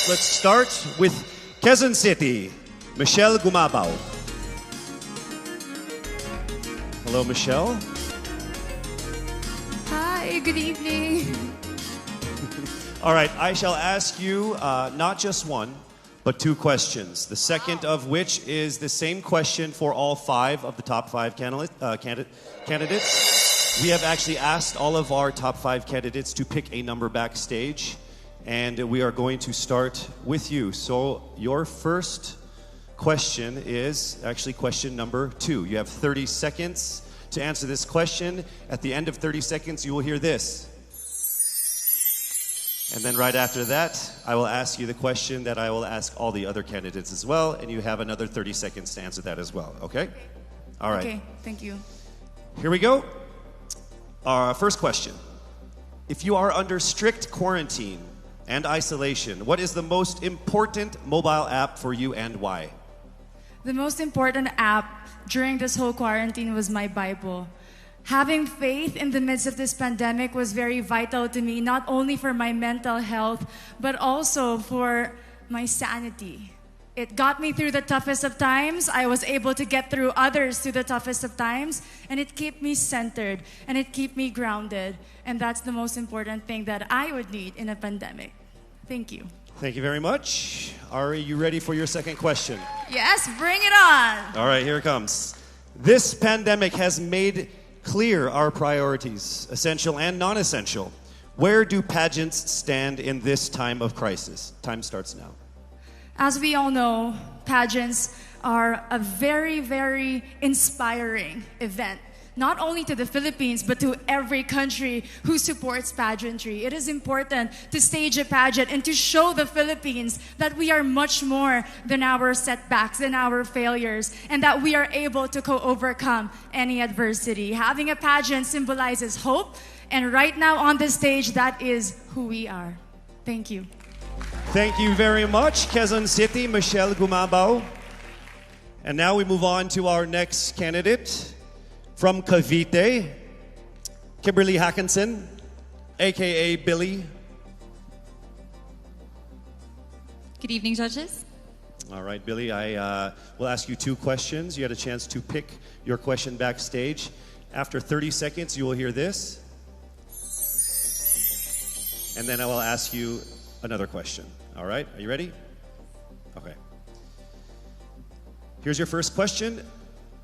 let's start with Quezon City. Michelle Gumabaw. Hello, Michelle. Hi, good evening. All right, I shall ask you not just one, but two questions. The second of which is the same question for all five of the top five candidates. We have actually asked all of our top five candidates to pick a number backstage, and we are going to start with you. So your first question is actually question number 2. You have 30 seconds to answer this question. At the end of 30 seconds, you will hear this. And then right after that, I will ask you the question that I will ask all the other candidates as well, and you have another 30 seconds to answer that as well, okay? All right. Okay, thank you. Here we go. Our first question. If you are under strict quarantine and isolation, what is the most important mobile app for you and why? The most important app during this whole quarantine was my Bible. Having faith in the midst of this pandemic was very vital to me, not only for my mental health, but also for my sanity. It got me through the toughest of times. I was able to get through others through the toughest of times, and it kept me centered, and it kept me grounded. And that's the most important thing that I would need in a pandemic. Thank you. Thank you very much. Are you ready for your second question? Yes, bring it on. All right, here it comes. This pandemic has made clear our priorities, essential and non-essential. Where do pageants stand in this time of crisis? Time starts now. As we all know, pageants are a very, very inspiring event, not only to the Philippines, but to every country who supports pageantry. It is important to stage a pageant and to show the Philippines that we are much more than our setbacks, than our failures, and that we are able to overcome any adversity. Having a pageant symbolizes hope, and right now on the stage, that is who we are. Thank you. Thank you very much, Quezon City, Michelle Gumabaw. And now we move on to our next candidate. From Cavite, Kimberly Hackinson, a.k.a. Billy. Good evening, judges. All right, Billy, I will ask you two questions. You had a chance to pick your question backstage. After 30 seconds, you will hear this. And then I will ask you another question. All right, are you ready? Okay. Here's your first question.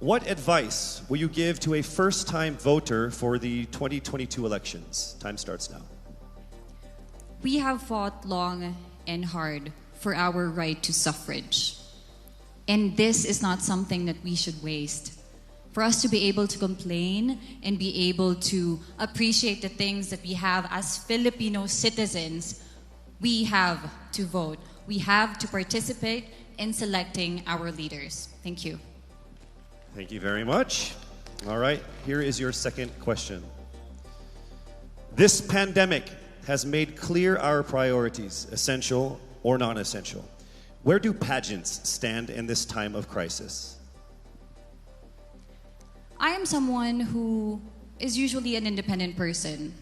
What advice will you give to a first-time voter for the 2022 elections? Time starts now. We have fought long and hard for our right to suffrage. And this is not something that we should waste. For us to be able to complain and be able to appreciate the things that we have as Filipino citizens, we have to vote. We have to participate in selecting our leaders. Thank you. Thank you very much. All right, here is your second question. This pandemic has made clear our priorities, essential or non-essential. Where do pageants stand in this time of crisis? I am someone who is usually an independent person.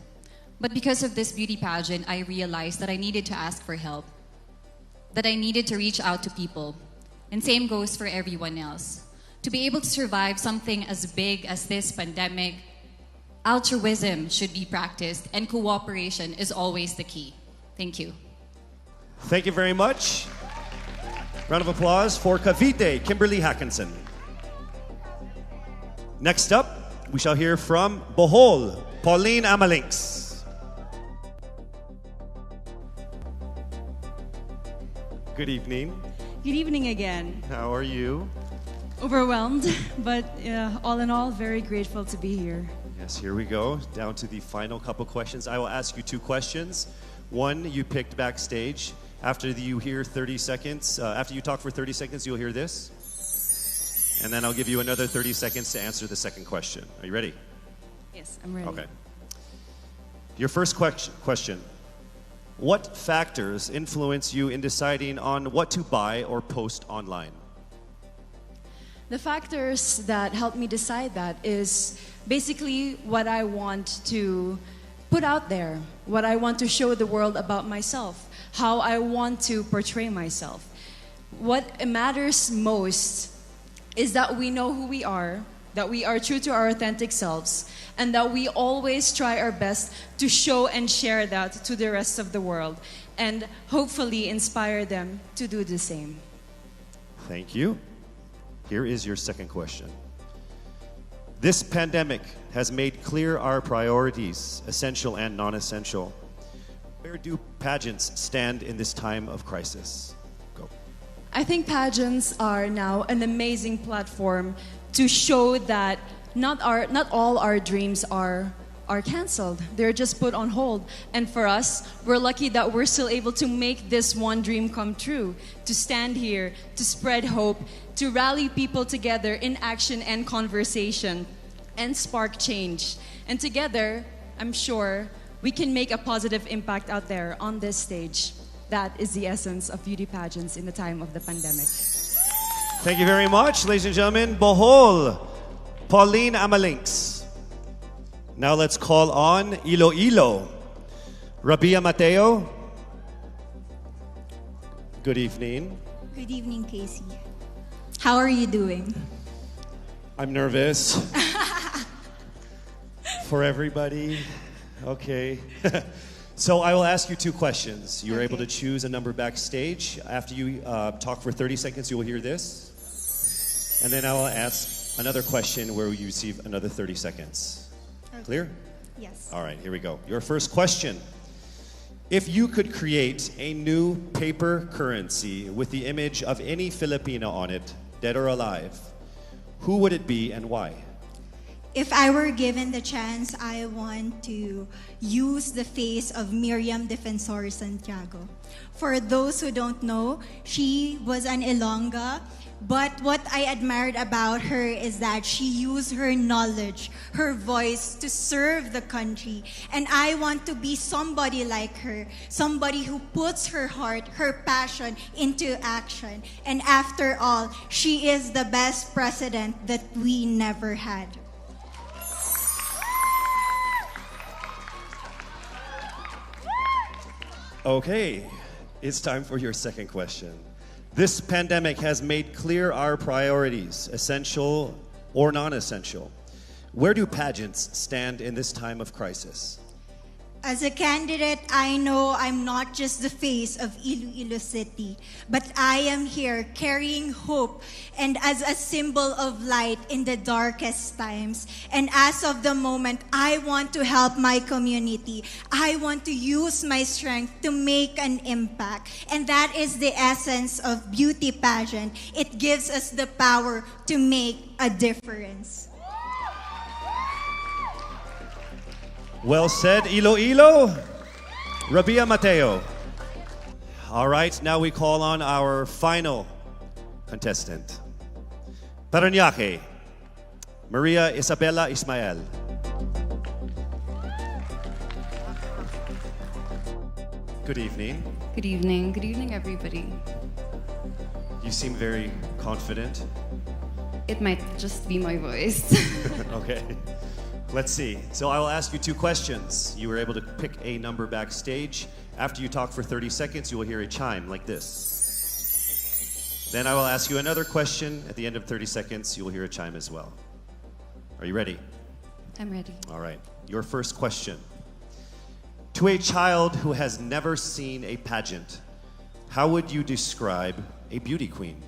But because of this beauty pageant, I realized that I needed to ask for help, that I needed to reach out to people. And same goes for everyone else. To be able to survive something as big as this pandemic, altruism should be practiced and cooperation is always the key. Thank you. Thank you very much. Round of applause for Cavite, Kimberly Hackinson. Next up, we shall hear from Bohol, Pauline Amalinks. Good evening. Good evening again. How are you? Overwhelmed, but all in all, very grateful to be here. Yes, here we go. Down to the final couple questions. I will ask you two questions. One you picked backstage. After you hear 30 seconds, after you talk for 30 seconds, you'll hear this. And then I'll give you another 30 seconds to answer the second question. Are you ready? Yes, I'm ready. Okay. Your first question. What factors influence you in deciding on what to buy or post online? The factors that help me decide that is basically what I want to put out there, what I want to show the world about myself. how I want to portray myself. What matters most is that we know who we are, that we are true to our authentic selves, and that we always try our best to show and share that to the rest of the world, and hopefully inspire them to do the same. Thank you. Here is your second question. This pandemic has made clear our priorities, essential and non-essential. Where do pageants stand in this time of crisis? Go. I think pageants are now an amazing platform to show that not all our dreams are canceled. They're just put on hold. And for us, we're lucky that we're still able to make this one dream come true, to stand here, to spread hope, to rally people together in action and conversation, and spark change. And together, I'm sure, we can make a positive impact out there on this stage. That is the essence of beauty pageants in the time of the pandemic. Thank you very much, ladies and gentlemen. Bohol, Pauline Amalinks. Now let's call on Iloilo. Rabia Mateo. Good evening. Good evening, Casey. How are you doing? I'm nervous. For everybody. Okay. So I will ask you two questions. You're able to choose a number backstage. After you talk for 30 seconds, you will hear this. And then I will ask another question where you receive another 30 seconds. Okay. Clear? Yes. All right, here we go. Your first question. If you could create a new paper currency with the image of any Filipina on it, dead or alive, who would it be and why? If I were given the chance, I want to use the face of Miriam Defensor Santiago. For those who don't know, she was an Ilongga, but what I admired about her is that she used her knowledge, her voice to serve the country. And I want to be somebody like her, somebody who puts her heart, her passion into action. And after all, she is the best president that we never had. Okay, it's time for your second question. This pandemic has made clear our priorities, essential or non-essential. Where do pageants stand in this time of crisis? As a candidate, I know I'm not just the face of Iloilo City, but I am here carrying hope and as a symbol of light in the darkest times. And as of the moment, I want to help my community. I want to use my strength to make an impact. And that is the essence of beauty pageant. It gives us the power to make a difference. Well said, Iloilo. Rabia Mateo. All right, now we call on our final contestant. Parañaque, Maria Isabella Ismael. Good evening. Good evening. Good evening, everybody. You seem very confident. It might just be my voice. Okay. Let's see. So I will ask you two questions. You were able to pick a number backstage. After you talk for 30 seconds, you will hear a chime like this. Then I will ask you another question. At the end of 30 seconds, you will hear a chime as well. Are you ready? I'm ready. All right. Your first question. To a child who has never seen a pageant, how would you describe a beauty queen?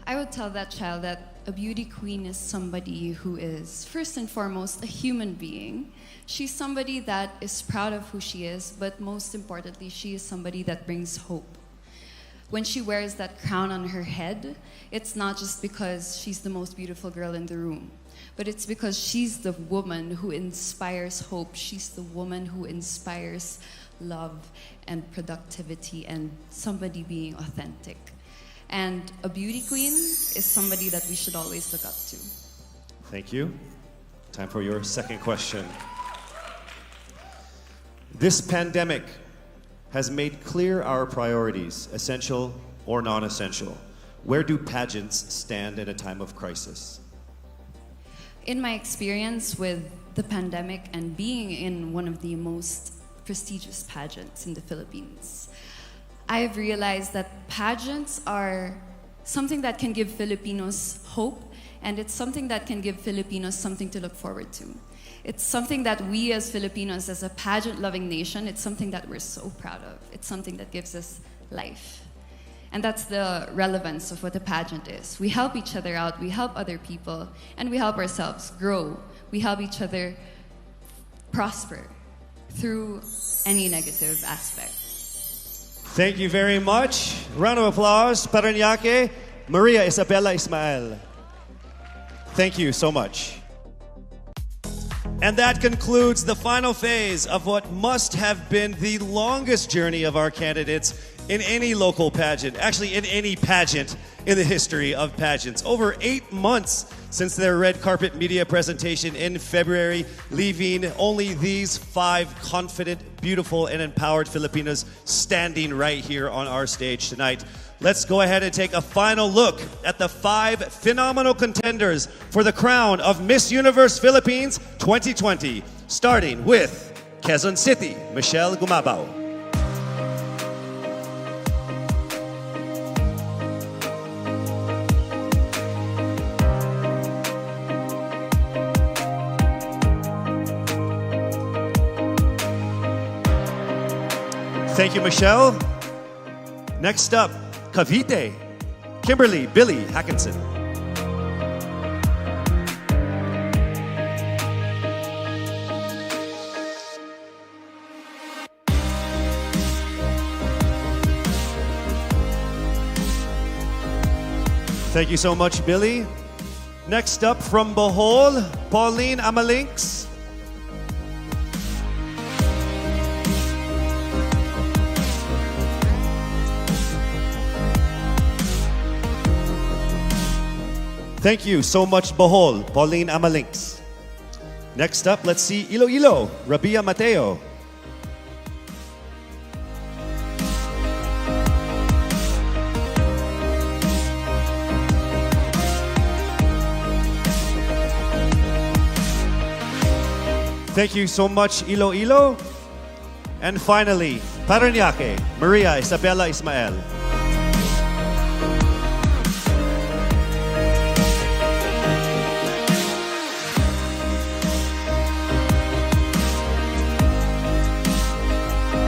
I would tell that child that a beauty queen is somebody who is, first and foremost, a human being. She's somebody that is proud of who she is, but most importantly, she is somebody that brings hope. When she wears that crown on her head, it's not just because she's the most beautiful girl in the room, but it's because she's the woman who inspires hope. She's the woman who inspires love and productivity and somebody being authentic. And a beauty queen is somebody that we should always look up to. Thank you. Time for your second question. This pandemic has made clear our priorities, essential or non-essential. Where do pageants stand in a time of crisis? In my experience with the pandemic and being in one of the most prestigious pageants in the Philippines. I've realized that pageants are something that can give Filipinos hope, and it's something that can give Filipinos something to look forward to. It's something that we as Filipinos, as a pageant-loving nation, it's something that we're so proud of. It's something that gives us life. And that's the relevance of what a pageant is. We help each other out, we help other people, and we help ourselves grow. We help each other prosper through any negative aspect. Thank you very much. Round of applause, Paranaque, Maria Isabella Ismael. Thank you so much. And that concludes the final phase of what must have been the longest journey of our candidates in any local pageant, actually in any pageant in the history of pageants. Over 8 months since their red carpet media presentation in February, leaving only these 5 confident, beautiful, and empowered Filipinas standing right here on our stage tonight. Let's go ahead and take a final look at the 5 phenomenal contenders for the crown of Miss Universe Philippines 2020, starting with Quezon City, Michelle Gumabao. Thank you, Michelle. Next up, Cavite, Kimberly Billy Hackinson. Thank you so much, Billy. Next up from Bohol, Pauline Amalinks. Thank you so much, Bohol, Pauline Amalinks. Next up, let's see Iloilo, Rabia Mateo. Thank you so much, Iloilo. And finally, Paranaque, Maria Isabella Ismael.